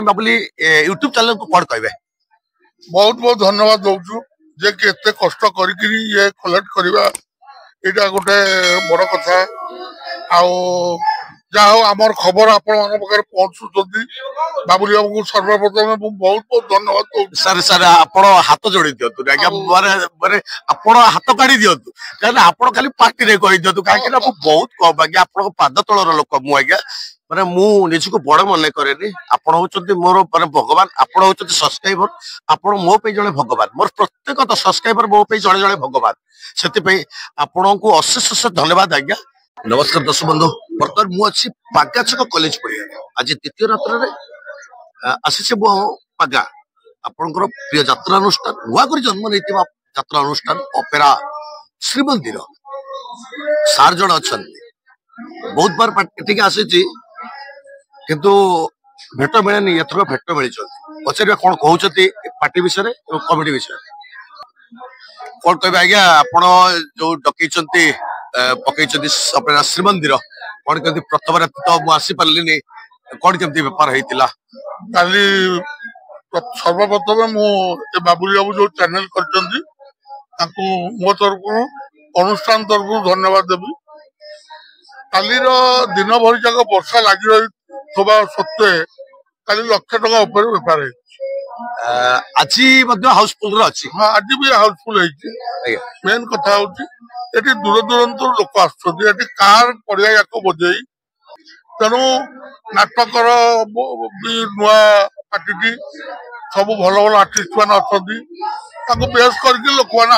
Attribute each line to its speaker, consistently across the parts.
Speaker 1: Babuli YouTube channel को कौन कहे?
Speaker 2: बहुत बहुत धन्यवाद दौचु जे कि एते कष्ट करिकरी ये कलेक्ट करवा एटा गोटे बड़ कथा आउ जाओ आमर खबर आपण मन पाखे पहुंचुଛନ୍ତି बाबुली बाबू को सर्वप्रथम बहुत बहुत धन्यवाद दौचु।
Speaker 1: सर सर आपण हाथ जोड़ी दियंतु आज्ञा माने माने आपण हाथ काढी दियंतु कारण आपण खाली पार्टी रे कहि दियंतु काहे कि बहुत कम आज्ञा आपण पाद तळर लोक मु आज्ञा माने मु निजको बड़ मन करेनी आपण होचंती मोर माने भगवान आपण होचंती सब्सक्राइबर आपण मो पे जणे भगवान मोर प्रत्येक तो सब्सक्राइबर मो पे जणे जणे भगवान सेति पे आपण को अशेष अशेष धन्यवाद आज्ञा। नमस्कार दर्शक बंधु बर्तमान मु अच्छी पागाछक कॉलेज पढ़िया आज द्वितीय रात्र रे आसी पागा आपनकर प्रिय यात्रा अनुष्ठान नुआ कर जन्म नहीं यात्रा अनुष्ठान ऑपेरा श्रीमंदिर सार जन अच्छा बहुत बार पार्टी आसी किंतु भेट मिले एथर भेट मिली पचार कौन कहते पार्टी विषय कमिटी विषय कौन कह आज्ञा आप जो डकई पकई अपना श्रीमंदिर कौन कमी प्रथम राति तो मुझे आसी पार्ली कौन केमती बेपार होता
Speaker 2: काली सर्वप्रथम मु बाबुली बाबू जो चैनल कर मो तरफ अनुष्ठान तरफ धन्यवाद देवी काली दिन भरी जाक वर्षा लगी रही सत्वे काली लक्ष टका ऊपर बेपार
Speaker 1: आज हाउसफुल अच्छी
Speaker 2: हाँ आज भी हाउसफुल मेन कथा ये दूर दूरांत लोक आर पड़िया जाक बजे तेणु नाटकर नुआ पार्टी सब भल भल आर्टिस्ट मैंने अच्छा बेस करके लोक मैंने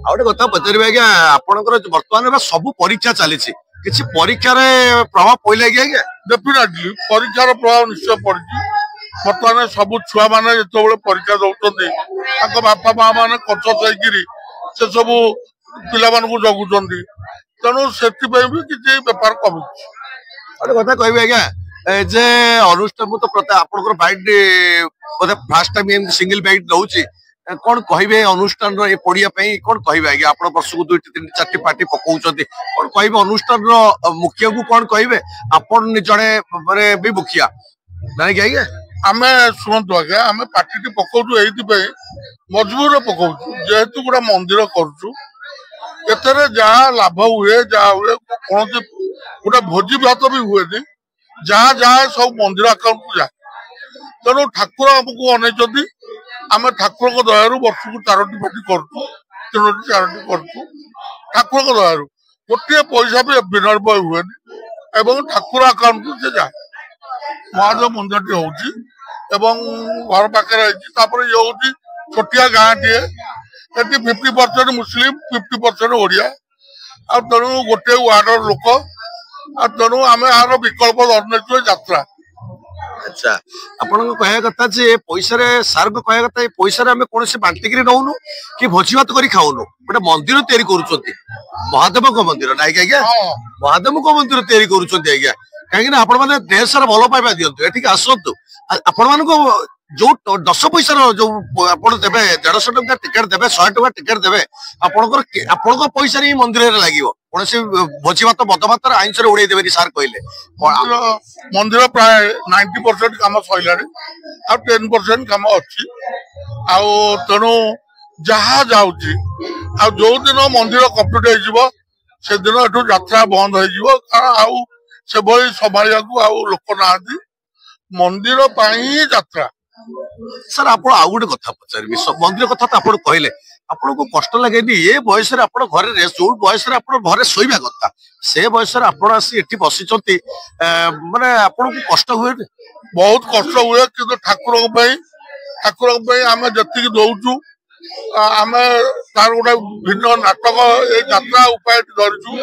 Speaker 1: आउटे कथा पचार आज्ञा आपंकर बर्तमान सब परीक्षा चली किसी परीक्षा प्रभाव पड़े आज्ञा
Speaker 2: डेफिनेटली परीक्षार प्रभाव निश्चय पड़ी बर्तमान सब छुआ मैंने जो परीक्षा दौरान बापा माँ मैंने कचर से सब पिला जगुंट तेणु से भी किसी बेपार कमी
Speaker 1: गोटे कथा कह आज्ञा जे अनुष्ठान मु तो आपंकर bat fast time single bat दौची कौन कहे अनुष्ठान पड़िया कौन कहे आज्ञा आप वर्ष को 2-3-4 पार्टी पकाउछंती कौन कहे अनुष्ठान मुखिया को कौन कहे आपण जड़े माने भी मुखिया नहीं कि आज्ञा
Speaker 2: आम शुणु आज्ञा आम पार्टी पकाउछु एइति मजबूर पकाउछु जेहेतु गोटे मंदिर करूछु एतरे जहाँ लाभ हुए जहाँ हुए कौन गोटे भोजी भात भी हुए जहाँ जहाँ सब मंदिर अकाउंट को जाए तेणु ठाकुर आमको अनेचंती आम ठाकुर दयारू वर्ष को 4टी पार्टी करूँ 3टी 4टी करूँ ठाकुर दयारू गोटे पैसा भी विनिर्भय हुए ठाकुर अकाउंट को से जाए महादेव मंदिर टी हो घर पाखे ये हूँ छोटिया गाँ टे ये 50% मुस्लिम 50% ओडिया तेणु गोटे वार्डर लोक तेणु आम यार विकल्प धरने यात्रा
Speaker 1: अच्छा आपण कहया कथा जे पैसा रे सार को कहया कथा पैसा रे हमें कौन से बांटी करी नौनु कि भोजी भात करी खाउनु गोटे मंदिर तैयारी करूछंती महादेव को मंदिर नाइ आज्ञा महादेव को मंदिर तैयारी करूछंती आज्ञा कहीं ना आपण माने देह सारा भल पाइबा दियंतु एठी आसंतु आपण मान को जो 10 पैसा जो आपण देबे 150 टका टिकट देबे 100 टका टिकट देबे आपनकर पैसा रे मंदिर रे लागिवो कौन से भोजी भात बद भात आइंस रे उड़े देबे सार कहले
Speaker 2: मंदिर प्राय 90% काम सइलानी आ 10% काम अछि आ तेणु जहाँ जाउची आ जो दिन मंदिर कंप्लीट हो जिवो से दिन एठू यात्रा बंद हो जिवो आ से भली संभालिया को आ लोक नांती मंदिर पाई यात्रा
Speaker 1: सर आप गोटे कथा पचारि मंदिर कथा तो आप कहले आपन को कष्ट लगे ये बयस घर जो बयस घर शोवा कथा से बयस आसी बसी माने आपन को कष्ट हुए
Speaker 2: बहुत कष्ट हुए कि ठाकुर आम जी दौचु आम तार गोटे भिन्न नाटक यात्रा उपाय धरचु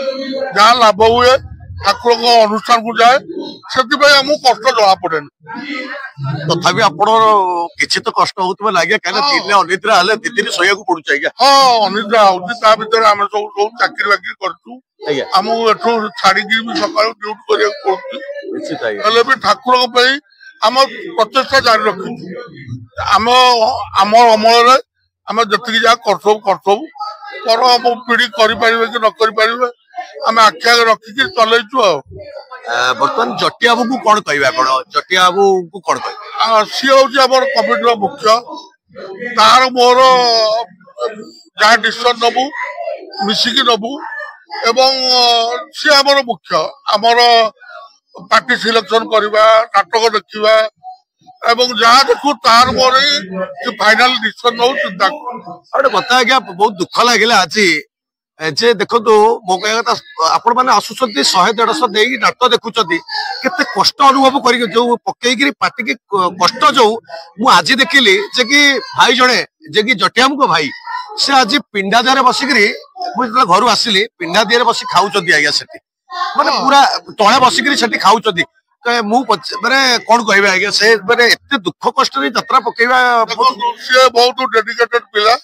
Speaker 2: जहाँ लाभ हुए ठाकुर अनुष्ठान को जाए से कष्ट जमा पड़े
Speaker 1: तथापि आपण किछि तो कष्ट होतबे लागे काहे दिन अनिद्रा हले दी दिन सोया को पड़ुछ आज्ञा
Speaker 2: हां अनिद्रा होती ता भीतर हम सब चाकरी बाकरी करछु हम एठो छाड़ी के भी सकाळ ड्यूटी करे पड़छु निश्चित आज्ञा हले भी ठाकुर को पई हम प्रचेष्टा जारी रखछु हम अमल रे हम जति जा करसब पर हम पीढ़ी करि परिबे कि न करि परिबे आम आखि आगे रखिकी चलैचु
Speaker 1: बर्तमान जटिया बाबू को कौन कहबे आपण जटिया बाबू को कौन कहबे
Speaker 2: सी हूँ आम कमिटी मुख्य तार मोर जहाँ डिसीजन नबू मिसिकी नबू एवं सी आमर मुख्य आमर पार्टी सिलेक्शन करवा नाटक देखा एवं जहाँ देखू तार मोर फाइनाल डिसीजन नौ चिंता
Speaker 1: गोटे कथा आज्ञा बहुत दुख लगे आज जे देखो मो कह कथा आपण मैंने आसुंच 100-150 दे नाट देखुं केते कष्ट अनुभव कर जो पकईकि पार्टी की कष्ट जो मुझे देखिली जे कि भाई जड़े जे कि जटियाम को भाई से आज पिंडा दिहरे बसिकी मुझे घर आसिली पिंडा दिहरे बस खाऊँ आज्ञा से माने पूरा तले बसिकी से खाऊँ माने कौन कहे आज्ञा से माने एत दुख कष्ट यात्रा पकेवा
Speaker 2: सी बहुत डेडिकेटेड पिला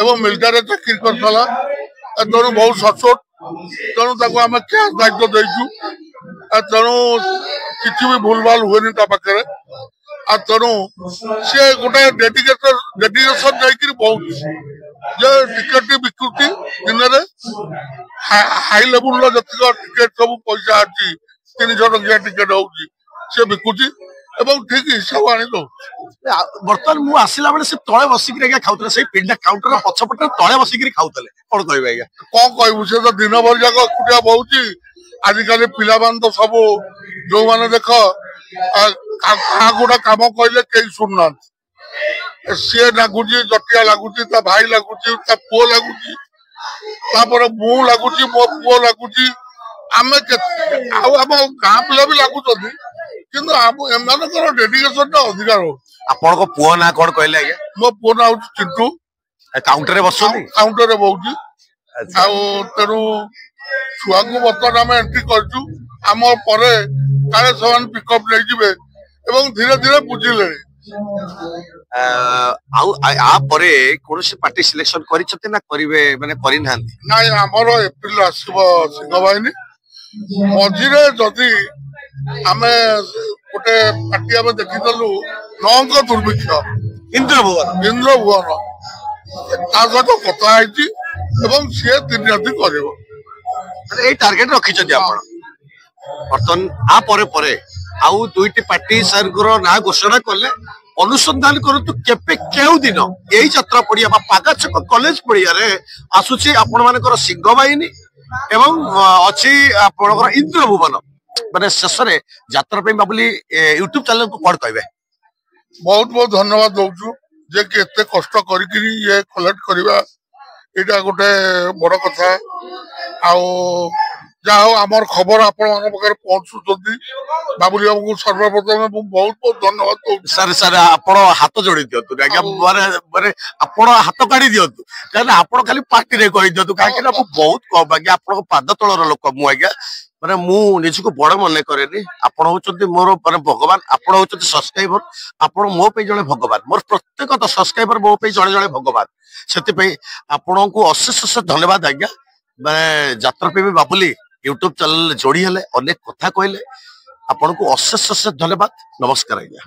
Speaker 2: एवं मिलिटारी चाकरी करथला तेणु बहुत सचोट तेणु आम कैश दायित्व देचु तेणु किसी भी भूल भाल हुए पाखे तेणु सी गोटे डेडिकेशन देकर बहुत जे टिकेट बिकुटी दिन में हाई लेवल टिकेट सब पैसा अच्छी 300 टंकिया टिकेट हो बिकुची एवं ठीक हिसाब आनी दो
Speaker 1: बर्तमान मु आसिला बेले से तळे बसिकी आज्ञा खाउतले से पिंडा काउंटर पछपटे तळे बसिकी खाउतले कोन कहबे आज्ञा
Speaker 2: कौन कहबू से तो दिन भर जाक एकुटिया बहुची आजिकल पिला तो सब जो माने देख गोटे कम कहले कई शुणुना सी लगुच जटिया लगुच भाई लगुच पुओ लगुच मु लगुच मो पुओ लगुच आम गाँ पिला भी लगुच किंतु एमानकर डेडिकेशन टा अधिकार हो
Speaker 1: आपन पुओ ना कोन कहले आज्ञा
Speaker 2: मो पुओ ना चिंटू
Speaker 1: काउंटर रे बसोनी
Speaker 2: काउंटर रे बहुची तेणु छुआ को बर्तमान आम एंट्री करचु आम परे काले समान पिकअप ले जिवे एवं धीरे धीरे बुझिले
Speaker 1: पार्टी सिलेक्शन करिछते ना करिवे माने करि नांती
Speaker 2: नाइ हमर एप्रिल आसीबो सिंह बाहिनी मझिरे जदि आमे गोटे पार्टी आमे देखिदलु नौंक दुर्भिक्ष
Speaker 1: इंद्र भुवन
Speaker 2: सहित कथा है एवं सी 3 राति कर
Speaker 1: टार्गेट रखिछथि आपण बर्तन आ परे परे आउ दुईटी पार्टी सर ना घोषणा कले अनुसंधान करतु केपे केउ दिन एही यात्रा पड़िया पागाछक कॉलेज पड़िया रे आसुची आपण मानकर सिंह बाहिनी एवं अछि आपनकर इंद्र भुवन माने शेष रे यात्रा पे बाबुली यूट्यूब चैनल को कोड कहबे
Speaker 2: बहुत बहुत धन्यवाद दउछु जे कि एते कष्ट करिकरी ये कलेक्ट करबा एटा गोटे बड़ कथा आउ जाओ आमर खबर आपण मन पाखरे पहुंचुचंदी बाबुली बाबू सर्वप्रथम बहुत बहुत धन्यवाद
Speaker 1: सर सर आपण हाथ जोड़ी दियंतु आज्ञा माने आपण हाथ काढी दियंतु कारण आपण खाली पार्टी रे कहि दियंतु काहे कि बहुत कम आज्ञा आपण पाद तळर लोक मु आज्ञा माने मु निजको बड़ मन करेनी आपण होचंती मोर माने भगवान आपण होचंती सब्सक्राइबर आपण मो पे जणे भगवान मोर प्रत्येक तो सब्सक्राइबर मो पे जणे जणे भगवान सेति पे आपण को अशेष अशेष धन्यवाद आज्ञा माने यात्रा पे बाबुली यूट्यूब चैनल जोड़ी हेले अनेक कथा कहले आपण को अशेष अशेष धन्यवाद नमस्कार आज्ञा।